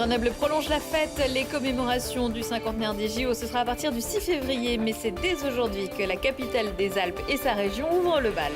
Grenoble prolonge la fête. Les commémorations du cinquantenaire des JO, ce sera à partir du 6 février, mais c'est dès aujourd'hui que la capitale des Alpes et sa région ouvrent le bal.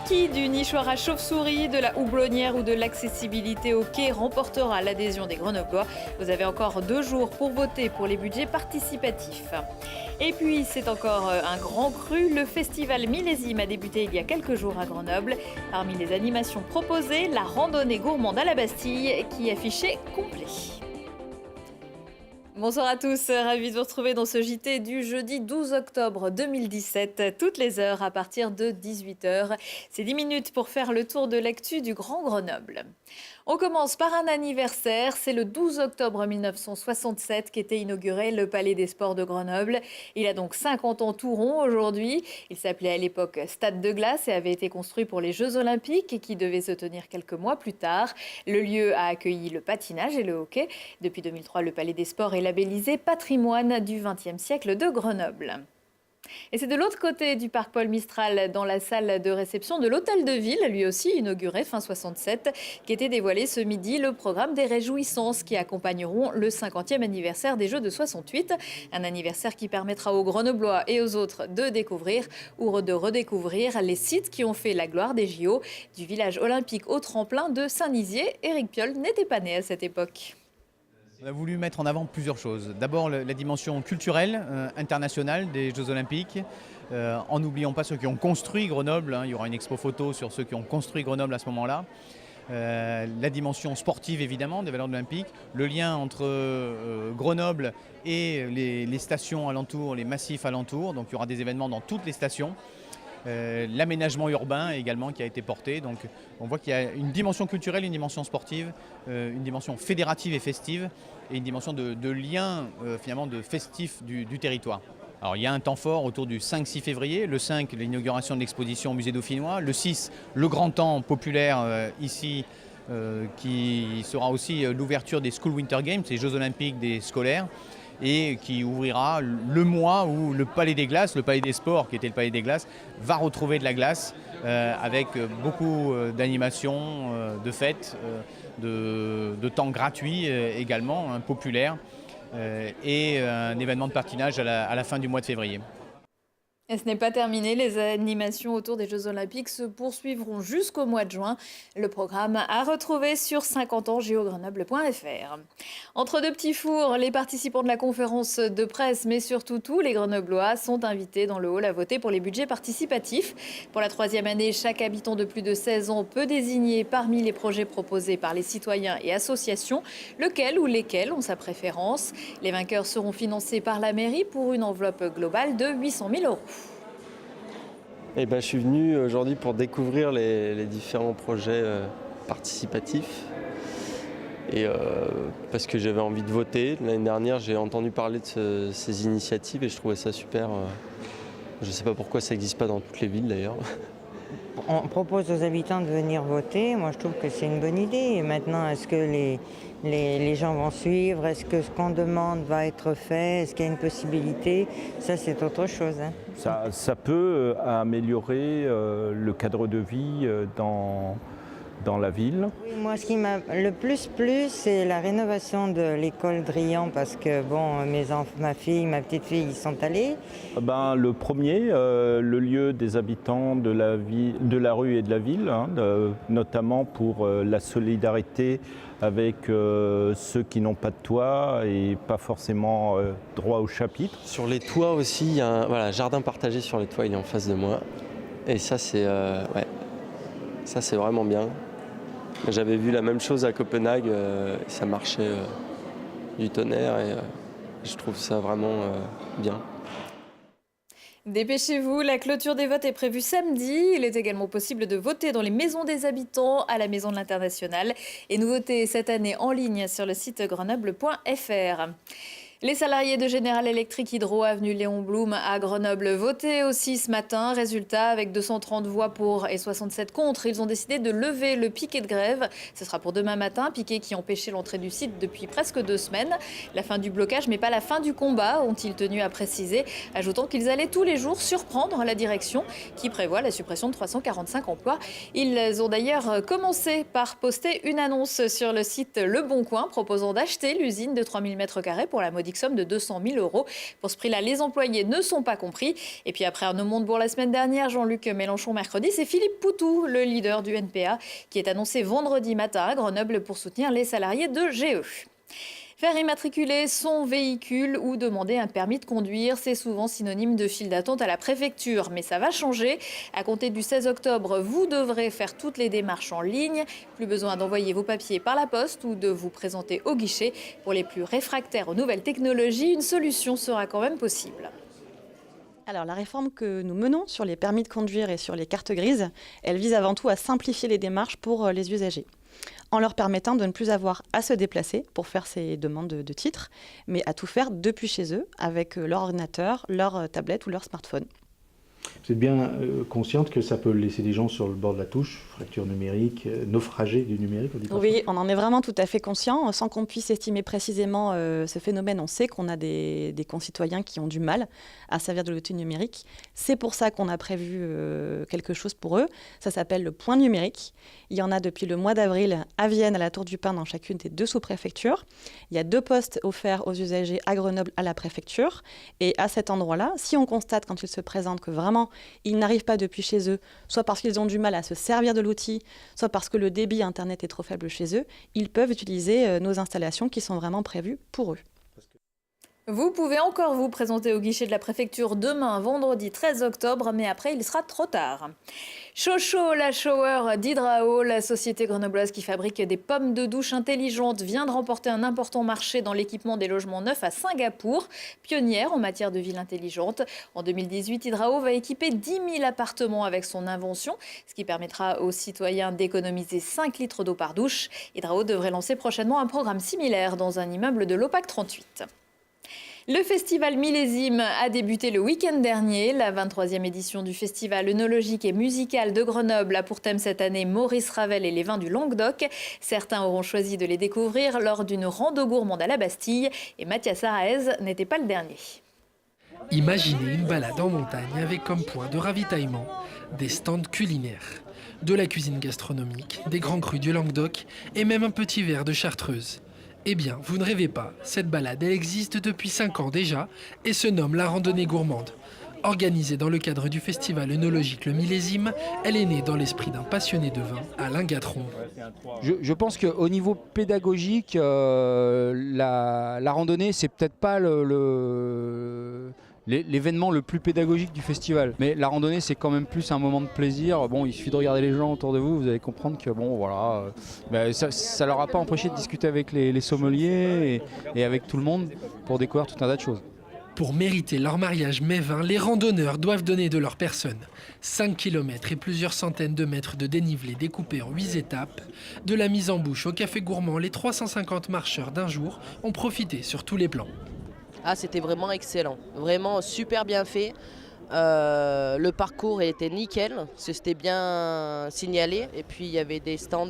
Qui du nichoir à chauve-souris, de la houblonnière ou de l'accessibilité au quai remportera l'adhésion des Grenoblois? Vous avez encore 2 jours pour voter pour les budgets participatifs. Et puis, c'est encore un grand cru. Le festival Millésime a débuté il y a quelques jours à Grenoble. Parmi les animations proposées, la randonnée gourmande à la Bastille qui affichait complet. Bonsoir à tous, ravi de vous retrouver dans ce JT du jeudi 12 octobre 2017, toutes les heures à partir de 18h. C'est 10 minutes pour faire le tour de l'actu du Grand Grenoble. On commence par un anniversaire, c'est le 12 octobre 1967 qu'était inauguré le Palais des Sports de Grenoble. Il a donc 50 ans tout rond aujourd'hui. Il s'appelait à l'époque Stade de Glace et avait été construit pour les Jeux Olympiques qui devaient se tenir quelques mois plus tard. Le lieu a accueilli le patinage et le hockey. Depuis 2003, le Palais des Sports est labellisé patrimoine du XXe siècle de Grenoble. Et c'est de l'autre côté du parc Paul Mistral, dans la salle de réception de l'Hôtel de Ville, lui aussi inauguré fin 67, qu'était dévoilé ce midi le programme des réjouissances qui accompagneront le 50e anniversaire des Jeux de 68. Un anniversaire qui permettra aux Grenoblois et aux autres de découvrir ou de redécouvrir les sites qui ont fait la gloire des JO. Du village olympique au tremplin de Saint-Nizier, Éric Piolle n'était pas né à cette époque. On a voulu mettre en avant plusieurs choses. D'abord la dimension culturelle, internationale des Jeux Olympiques, en n'oubliant pas ceux qui ont construit Grenoble. Il y aura une expo photo sur ceux qui ont construit Grenoble à ce moment-là. La dimension sportive évidemment des valeurs olympiques, le lien entre Grenoble et les stations alentours, les massifs alentours. Donc il y aura des événements dans toutes les stations. L'aménagement urbain également qui a été porté. Donc on voit qu'il y a une dimension culturelle, une dimension sportive, une dimension fédérative et festive et une dimension de lien finalement de festif du territoire. Alors il y a un temps fort autour du 5-6 février. Le 5, l'inauguration de l'exposition au musée dauphinois. Le 6, le grand temps populaire ici qui sera aussi l'ouverture des School Winter Games, les Jeux Olympiques des scolaires, et qui ouvrira le mois où le Palais des Glaces, le Palais des Sports qui était le Palais des Glaces, va retrouver de la glace avec beaucoup d'animations, de fêtes, de temps gratuits également, populaires, et un événement de patinage à la fin du mois de février. Et ce n'est pas terminé, les animations autour des Jeux Olympiques se poursuivront jusqu'au mois de juin. Le programme à retrouver sur 50ansgeogrenoble.fr. Entre deux petits fours, les participants de la conférence de presse, mais surtout tous les Grenoblois, sont invités dans le hall à voter pour les budgets participatifs. Pour la 3e année, chaque habitant de plus de 16 ans peut désigner parmi les projets proposés par les citoyens et associations lequel ou lesquels ont sa préférence. Les vainqueurs seront financés par la mairie pour une enveloppe globale de 800 000 €. Je suis venu aujourd'hui pour découvrir les différents projets participatifs et parce que j'avais envie de voter. L'année dernière, j'ai entendu parler de ces initiatives et je trouvais ça super. Je ne sais pas pourquoi ça n'existe pas dans toutes les villes d'ailleurs. On propose aux habitants de venir voter. Moi, je trouve que c'est une bonne idée. Et maintenant, est-ce que les gens vont suivre? Est-ce que ce qu'on demande va être fait? Est-ce qu'il y a une possibilité? Ça, c'est autre chose. Ça peut améliorer le cadre de vie dans la ville. Oui, moi, ce qui m'a le plus plu, c'est la rénovation de l'école Drian parce que, ma petite fille, ils sont allés. Le premier, le lieu des habitants de la rue et de la ville, notamment pour la solidarité avec ceux qui n'ont pas de toit et pas forcément droit au chapitre. Sur les toits aussi, il y a un jardin partagé sur les toits, il est en face de moi. Et ça, c'est vraiment bien. J'avais vu la même chose à Copenhague, ça marchait du tonnerre et je trouve ça vraiment bien. Dépêchez-vous, la clôture des votes est prévue samedi. Il est également possible de voter dans les maisons des habitants, à la Maison de l'Internationale. Et nous voter cette année en ligne sur le site grenoble.fr. Les salariés de General Electric Hydro avenue Léon Blum à Grenoble votaient aussi ce matin. Résultat, avec 230 voix pour et 67 contre, ils ont décidé de lever le piquet de grève. Ce sera pour demain matin, piquet qui empêchait l'entrée du site depuis presque 2 semaines. La fin du blocage, mais pas la fin du combat, ont-ils tenu à préciser, ajoutant qu'ils allaient tous les jours surprendre la direction qui prévoit la suppression de 345 emplois. Ils ont d'ailleurs commencé par poster une annonce sur le site Le Bon Coin proposant d'acheter l'usine de 3000 m² pour la modique somme de 200 000 €. Pour ce prix-là, les employés ne sont pas compris. Et puis après Arnaud Montebourg la semaine dernière, Jean-Luc Mélenchon mercredi, c'est Philippe Poutou, le leader du NPA, qui est annoncé vendredi matin à Grenoble pour soutenir les salariés de GE. Faire immatriculer son véhicule ou demander un permis de conduire, c'est souvent synonyme de file d'attente à la préfecture. Mais ça va changer. À compter du 16 octobre, vous devrez faire toutes les démarches en ligne. Plus besoin d'envoyer vos papiers par la poste ou de vous présenter au guichet. Pour les plus réfractaires aux nouvelles technologies, une solution sera quand même possible. Alors, la réforme que nous menons sur les permis de conduire et sur les cartes grises, elle vise avant tout à simplifier les démarches pour les usagers, en leur permettant de ne plus avoir à se déplacer pour faire ces demandes de titres, mais à tout faire depuis chez eux, avec leur ordinateur, leur tablette ou leur smartphone. Vous êtes bien consciente que ça peut laisser des gens sur le bord de la touche, fracture numérique, naufragé du numérique, on dit pas Oui, ça. on en est vraiment tout à fait conscient. Sans qu'on puisse estimer précisément ce phénomène, on sait qu'on a des concitoyens qui ont du mal à servir de l'outil numérique. C'est pour ça qu'on a prévu quelque chose pour eux. Ça s'appelle le point numérique. Il y en a depuis le mois d'avril à Vienne, à la Tour du Pin, dans chacune des 2 sous-préfectures. Il y a 2 postes offerts aux usagers à Grenoble, à la préfecture. Et à cet endroit-là, si on constate quand ils se présentent que vraiment ils n'arrivent pas depuis chez eux, soit parce qu'ils ont du mal à se servir de l'outil, soit parce que le débit Internet est trop faible chez eux, ils peuvent utiliser nos installations qui sont vraiment prévues pour eux. Vous pouvez encore vous présenter au guichet de la préfecture demain, vendredi 13 octobre, mais après, il sera trop tard. Chocho, la shower d'Hydrao, la société grenobloise qui fabrique des pommes de douche intelligentes, vient de remporter un important marché dans l'équipement des logements neufs à Singapour, pionnière en matière de ville intelligente. En 2018, Hydrao va équiper 10 000 appartements avec son invention, ce qui permettra aux citoyens d'économiser 5 litres d'eau par douche. Hydrao devrait lancer prochainement un programme similaire dans un immeuble de l'OPAC 38. Le festival Millésime a débuté le week-end dernier. La 23e édition du festival œnologique et musical de Grenoble a pour thème cette année Maurice Ravel et les vins du Languedoc. Certains auront choisi de les découvrir lors d'une rando gourmande à la Bastille. Et Mathias Araez n'était pas le dernier. Imaginez une balade en montagne avec comme point de ravitaillement des stands culinaires, de la cuisine gastronomique, des grands crus du Languedoc et même un petit verre de chartreuse. Eh bien, vous ne rêvez pas, cette balade, elle existe depuis 5 ans déjà et se nomme la randonnée gourmande. Organisée dans le cadre du festival œnologique Le Millésime, elle est née dans l'esprit d'un passionné de vin, Alain Gatron. Je pense qu'au niveau pédagogique, la randonnée, c'est peut-être pas l'événement le plus pédagogique du festival. Mais la randonnée, c'est quand même plus un moment de plaisir. Bon, il suffit de regarder les gens autour de vous, vous allez comprendre que bon, voilà, ça leur a pas empêché de discuter avec les sommeliers et avec tout le monde pour découvrir tout un tas de choses. Pour mériter leur mariage mets-vin, les randonneurs doivent donner de leur personne. 5 km et plusieurs centaines de mètres de dénivelé découpés en 8 étapes. De la mise en bouche au café gourmand, les 350 marcheurs d'un jour ont profité sur tous les plans. Ah, c'était vraiment excellent, vraiment super bien fait. Le parcours était nickel, c'était bien signalé et puis il y avait des stands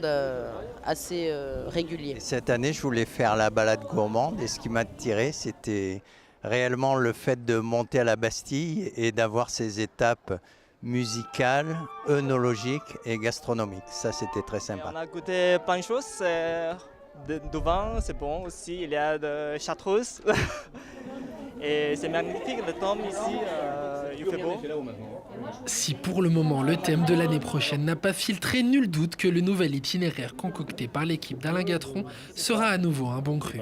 assez réguliers. Cette année, je voulais faire la balade gourmande et ce qui m'a attiré, c'était réellement le fait de monter à la Bastille et d'avoir ces étapes musicales, œnologiques et gastronomiques. Ça, c'était très sympa. On a goûté plein de choses. De vin, c'est bon aussi. Il y a de chartreuse. Et c'est magnifique, le temps ici, il fait beau. Si pour le moment le thème de l'année prochaine n'a pas filtré, nul doute que le nouvel itinéraire concocté par l'équipe d'Alain Gatron sera à nouveau un bon cru.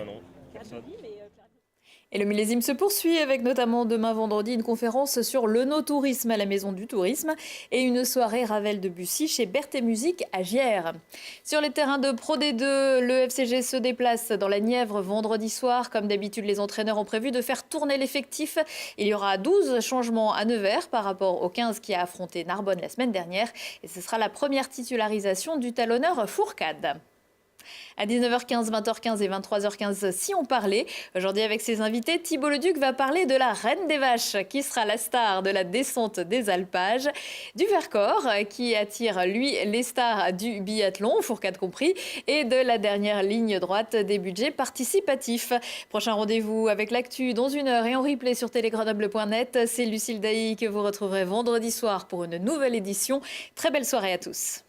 Et le millésime se poursuit avec notamment demain vendredi une conférence sur l'œnotourisme à la Maison du Tourisme et une soirée Ravel-Debussy chez Berthe et Musique à Gières. Sur les terrains de Pro D2, le FCG se déplace dans la Nièvre vendredi soir. Comme d'habitude, les entraîneurs ont prévu de faire tourner l'effectif. Il y aura 12 changements à Nevers par rapport aux 15 qui a affronté Narbonne la semaine dernière. Et ce sera la première titularisation du talonneur Fourcade. À 19h15, 20h15 et 23h15, si on parlait. Aujourd'hui, avec ses invités, Thibault Leduc va parler de la Reine des Vaches, qui sera la star de la descente des alpages, du Vercors, qui attire, lui, les stars du biathlon, fourcade compris, et de la dernière ligne droite des budgets participatifs. Prochain rendez-vous avec l'actu dans 1 heure et en replay sur télégrenoble.net. C'est Lucille Dailly que vous retrouverez vendredi soir pour une nouvelle édition. Très belle soirée à tous.